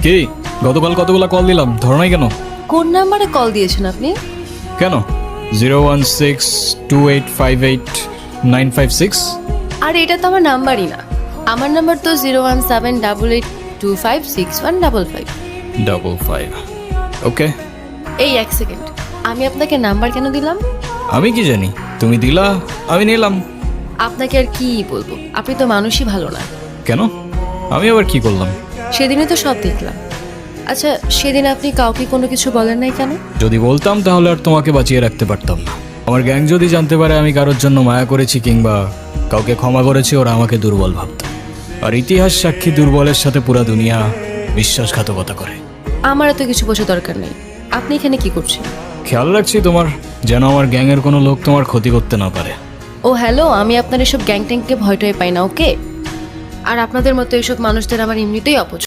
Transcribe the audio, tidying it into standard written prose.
কি গতকাল কতগুলা কল দিলাম, ধরো নাই কেন? কোন নাম্বারে কল দিয়েছেন আপনি? কেন? 016285895 আর এটা তো আমার নাম্বারই না। আমার নাম্বার তো 01788256155। ওকে। এই এক সেকেন্ড, আমি আপনাকে নাম্বার কেন দিলাম? আমি কি জানি, তুমি দিলা, আমি নিলাম। আপনাকে আর কি বলবো, আপনি তো মানুষই ভালো না। কেন? আমি আবার কি করলাম? সেদিনে তো সব দেখলাম। আচ্ছা, সেদিন আপনি কাউকে কোনো কিছু বলেন নাই কেন? যদি বলতাম তাহলে আর তোমাকে বাঁচিয়ে রাখতে পারতাম না। আমার গ্যাং যদি জানতে পারে আমি কারোর জন্য মায়া করেছি কিংবা কাউকে ক্ষমা করেছি, ওরা আমাকে দুর্বল ভাবত। আর ইতিহাস সাক্ষী দুর্বলের সাথে পুরা দুনিয়া বিশ্বাসঘাতকতা করে। আমার এত কিছু বোঝা দরকার নেই। আপনি এখানে কি করছেন? খেয়াল রাখছি তোমার, যেন আমার গ্যাংয়ের কোনো লোক তোমার ক্ষতি করতে না পারে। ও হ্যালো, আমি আপনার এসব গ্যাং ট্যাংকে ভয় টয় পাই না, ওকে? আর আপনাদের মতো এইসব মানুষদের আমার এমনিতেই অপছন্দ।